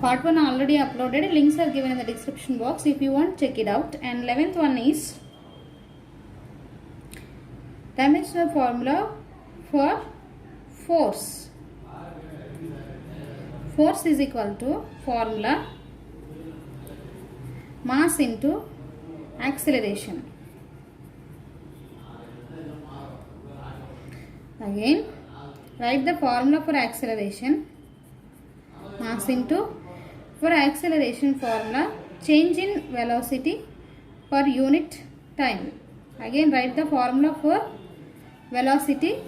Part 1 already uploaded. Links are given in the description box if you want, check it out. And 11th one is dimensional formula for force. Force is equal to formula mass into acceleration. Again, write the formula for acceleration. Mass into, for acceleration formula, change in velocity per unit time. Again, write the formula for velocity,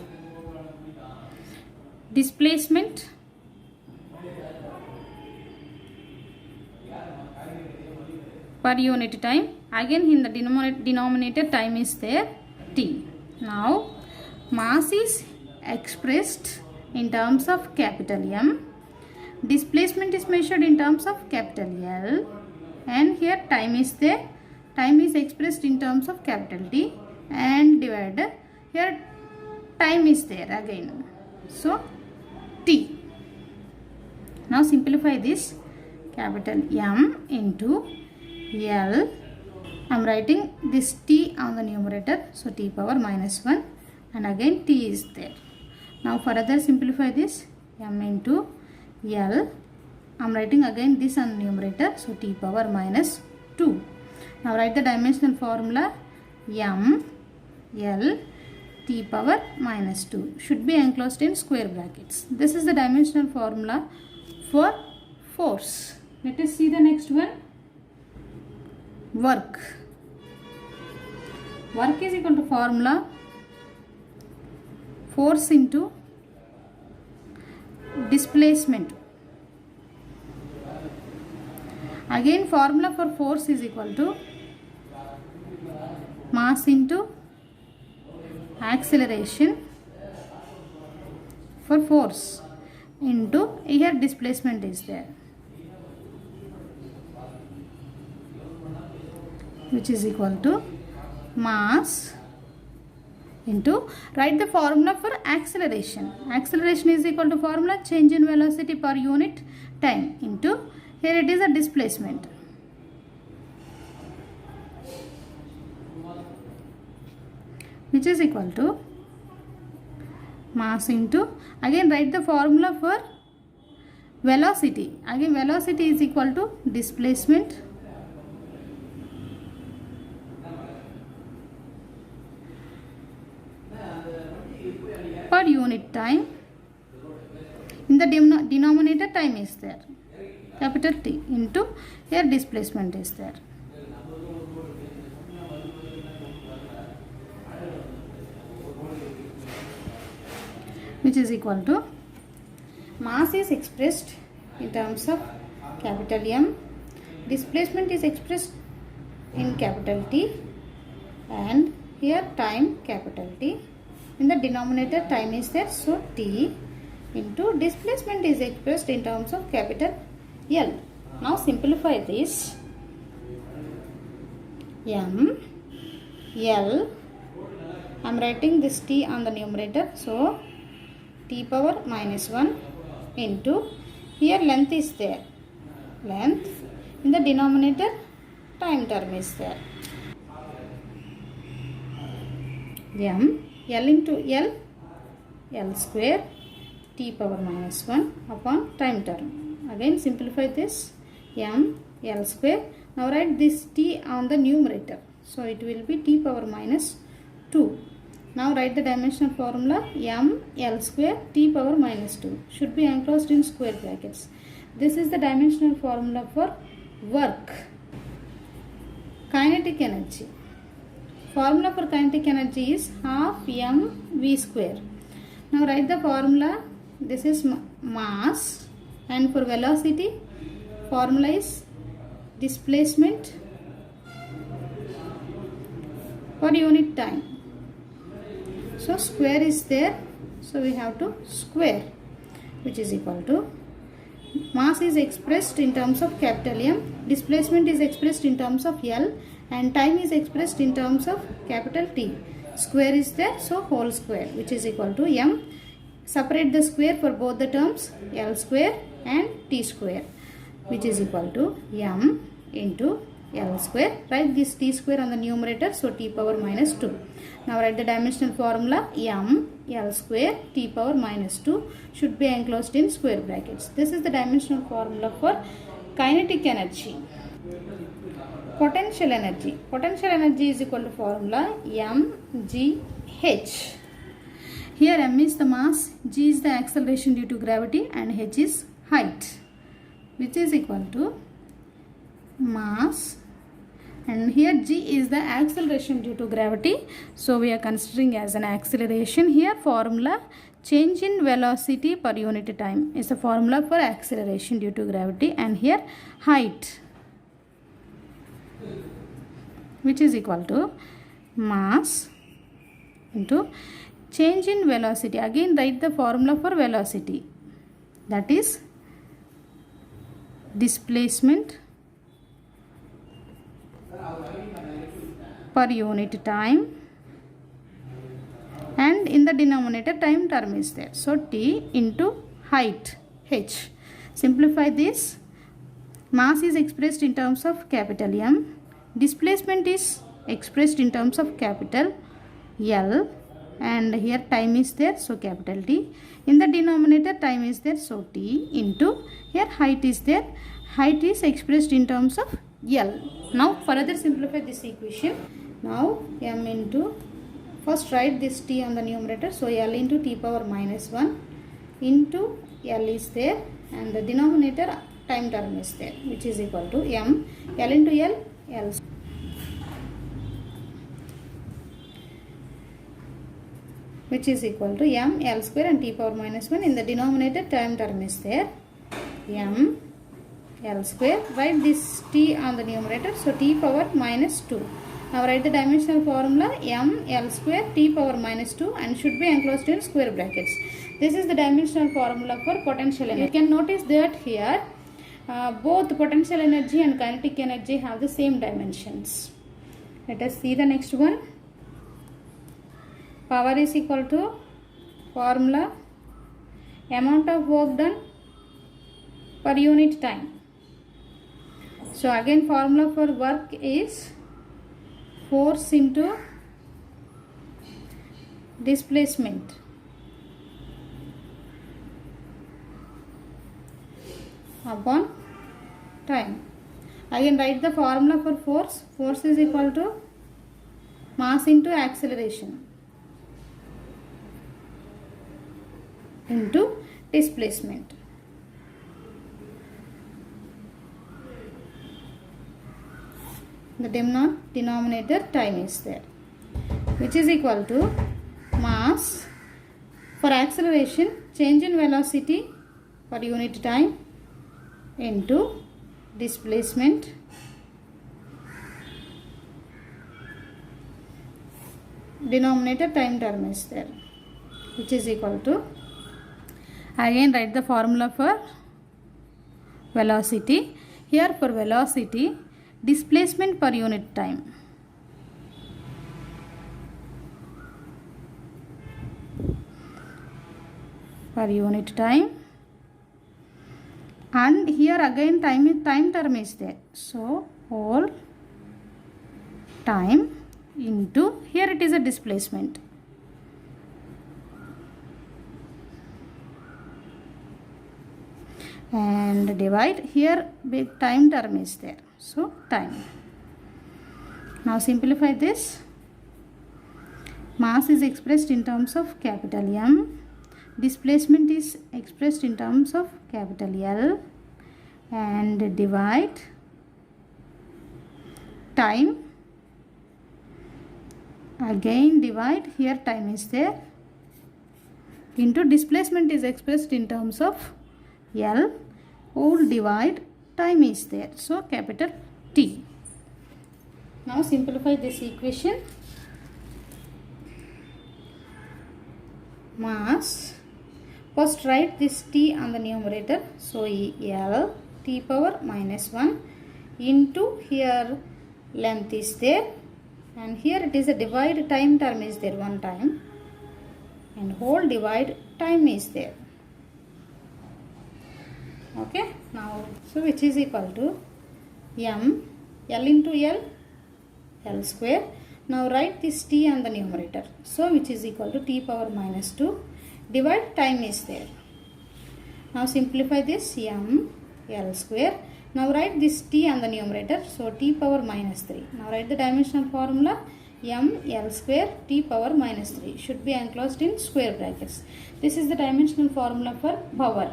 displacement per unit time. Again, in the denominator time is there, t. Now, mass is expressed in terms of capital M. Displacement is measured in terms of capital L, and here time is there. Time is expressed in terms of capital T, and divided here time is there again. So T. Now simplify this. Capital M into L. I am writing this T on the numerator, so T power minus 1, and again T is there. Now further simplify this. M into L. I am writing again this on numerator, so T power minus 2. Now write the dimensional formula. M L T power minus 2 should be enclosed in square brackets. This is the dimensional formula for force. Let us see the next one. Work. Work is equal to formula force into displacement. Again, formula for force is equal to mass into acceleration for force into, here displacement is there, which is equal to mass into, write the formula for acceleration. Acceleration is equal to formula change in velocity per unit time into, here it is a displacement, which is equal to mass into, again write the formula for velocity. Again velocity is equal to displacement per unit time. In the denominator time is there, capital T, into, here displacement is there. Which is equal to, mass is expressed in terms of capital M, displacement is expressed in capital T, and here time capital T. In the denominator time is there, so T into displacement is expressed in terms of capital L. Now simplify this. M L, I am writing this T on the numerator, so T power minus 1 into, here length is there, length, in the denominator time term is there. M L into L, L square, T power minus 1 upon time term. Again simplify this. M L square. Now write this T on the numerator, so it will be T power minus 2. Now write the dimensional formula. M L square T power minus 2 should be enclosed in square brackets. This is the dimensional formula for work. Kinetic energy. Formula for kinetic energy is half mv square. Now write the formula. This is mass, and for velocity formula is displacement per unit time. So square is there, so we have to square, which is equal to, mass is expressed in terms of capital M, displacement is expressed in terms of L, and time is expressed in terms of capital T. Square is there, so whole square, which is equal to M. Separate the square for both the terms, L square and T square. which is equal to m into L square. Write this t square on the numerator, so t power minus 2. Now write the dimensional formula, m L square t power minus 2 should be enclosed in square brackets. This is the dimensional formula for kinetic energy. Potential energy. Potential energy is equal to formula mgh. Here m is the mass, g is the acceleration due to gravity, and h is height, which is equal to mass, and here g is the acceleration due to gravity, so we are considering as an acceleration. Here formula change in velocity per unit time is the formula for acceleration due to gravity, and here height, which is equal to mass into change in velocity. Again write the formula for velocity, that is displacement per unit time, and in the denominator time term is there, so t into height h. Simplify this. Mass is expressed in terms of capital M, displacement is expressed in terms of capital L, and here time is there, so capital T. In the denominator time is there, so t into here height is there, height is expressed in terms of L. Now further simplify this equation. Now m into, first write this t on the numerator, so L into t power minus 1 into L is there, and the denominator time term is there, which is equal to m L into L, L, which is equal to m L square and t power minus 1. In the denominator time term is there, m L square. Write this t on the numerator, so t power minus 2. Now write the dimensional formula m L square t power minus 2 and should be enclosed in square brackets. This is the dimensional formula for potential energy. You can notice that here both potential energy and kinetic energy have the same dimensions. Let us see the next one. Power is equal to formula amount of work done per unit time. So again formula for work is force into displacement upon time. Again write the formula for force. Force is equal to mass into acceleration into displacement. The denominator time is there, which is equal to mass for acceleration, change in velocity per unit time into displacement denominator time term is there, which is equal to, again write the formula for velocity. Here for velocity, displacement per unit time and here again time term is there, so whole time into, here it is a displacement, and divide, here big time term is there, so time. Now simplify this. Mass is expressed in terms of capital M, displacement is expressed in terms of capital L, and divide time, again divide, here time is there, into displacement is expressed in terms of L, whole divide time is there, so capital T. Now simplify this equation. Mass, first write this t on the numerator, so L t power minus 1 into, here length is there, and here it is a divide time term is there, one time, and whole divide time is there, Okay, now so which is equal to m l into l square. Now write this t on the numerator, so which is equal to t power minus 2 divide time is there. Now simplify this m l square. Now write this t on the numerator, so t power minus 3. Now write the dimensional formula, m l square t power minus 3 should be enclosed in square brackets. This is the dimensional formula for power.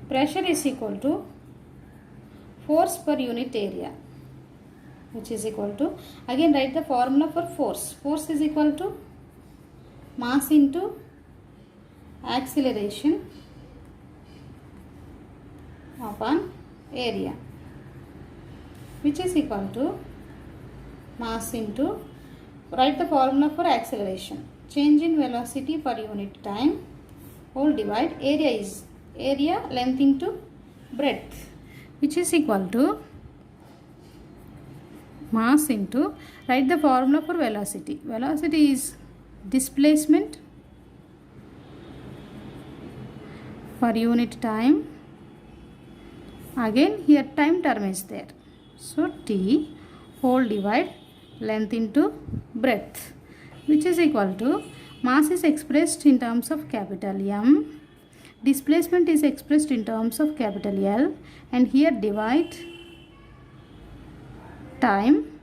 Pressure is equal to force per unit area, which is equal to, again write the formula for force. Force is equal to mass into acceleration upon area, which is equal to mass into, write the formula for acceleration, change in velocity per unit time, whole divide area length into breadth, which is equal to mass into, write the formula for velocity. Velocity is displacement per unit time. Again here time term is there, so t whole divide length into breadth, which is equal to, mass is expressed in terms of capital M, displacement is expressed in terms of capital L, and here divide time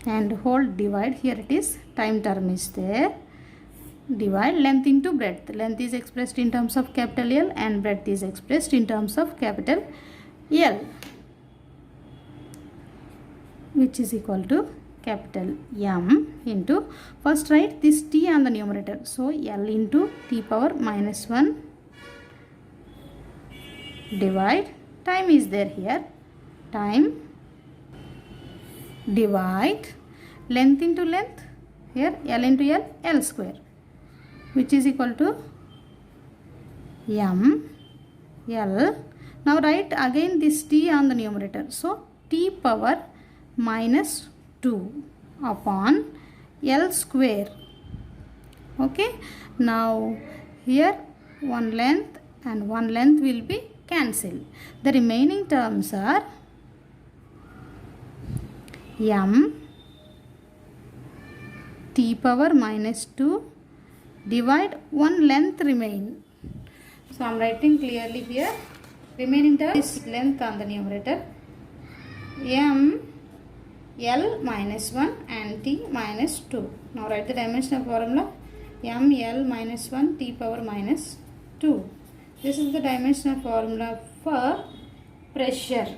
and whole divide, here it is time term is there, divide length into breadth. Length is expressed in terms of capital L and breadth is expressed in terms of capital L, which is equal to capital M into, first write this t on the numerator, so L into t power minus 1 divide time is there here, time divide length into length, here L into L square, which is equal to m L. Now write again this t on the numerator, so t power minus 2 upon L square. Okay, now here one length and one length will be cancelled. The remaining terms are m t power minus 2 divide one length remain. So I am writing clearly here, remaining term is length on the numerator, m L minus 1 and t minus 2. Now write the dimensional formula, m L minus 1 t power minus 2. This is the dimensional formula for pressure.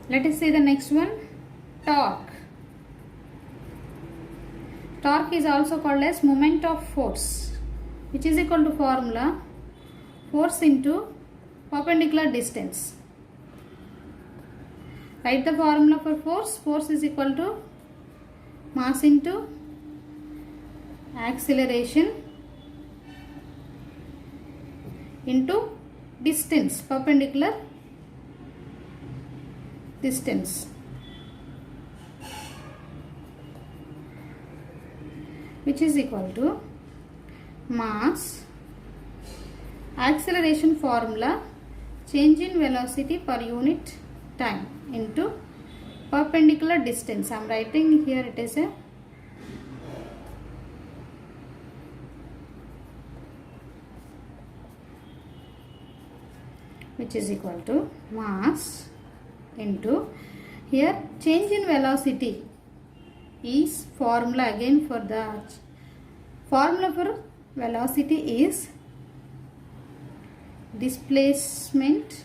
Let us see the next one, torque. Torque is also called as moment of force, which is equal to formula force into perpendicular distance. Write the formula for force. Force is equal to mass into acceleration into distance, perpendicular distance, which is equal to mass, acceleration formula, change in velocity per unit time into perpendicular distance. I am writing here, it is a which is equal to mass into, here change in velocity is formula, again for the formula for velocity is displacement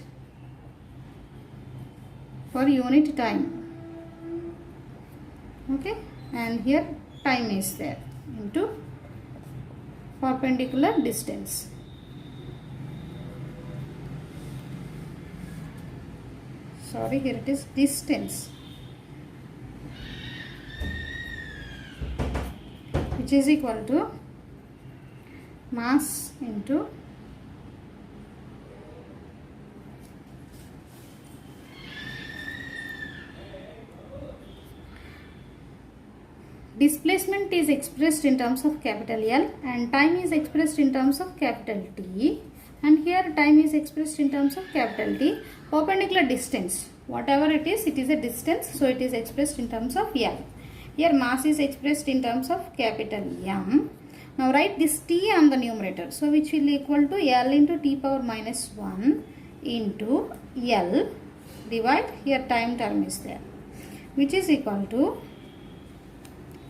per unit time. Okay, and here time is there into perpendicular distance. Sorry, here it is distance, which is equal to mass into displacement is expressed in terms of capital L and time is expressed in terms of capital T. and here time is expressed in terms of capital T. Perpendicular distance, whatever it is a distance, so it is expressed in terms of L. Here mass is expressed in terms of capital M. Now write this T on the numerator, so which will equal to L into T power minus 1 into L, divide, here time term is there, which is equal to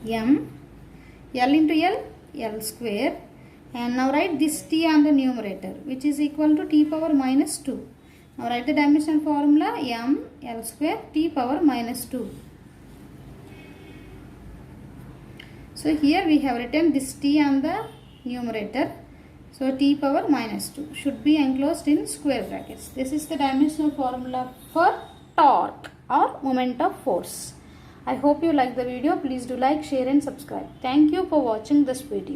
M, L into L, L square, and now write this T on the numerator, which is equal to T power minus 2. Now write the dimension formula, M L square T power minus 2. So here we have written this T on the numerator, so T power minus 2 should be enclosed in square brackets. This is the dimensional formula for torque or moment of force. I hope you like the video. Please do like, share and subscribe. Thank you for watching this video.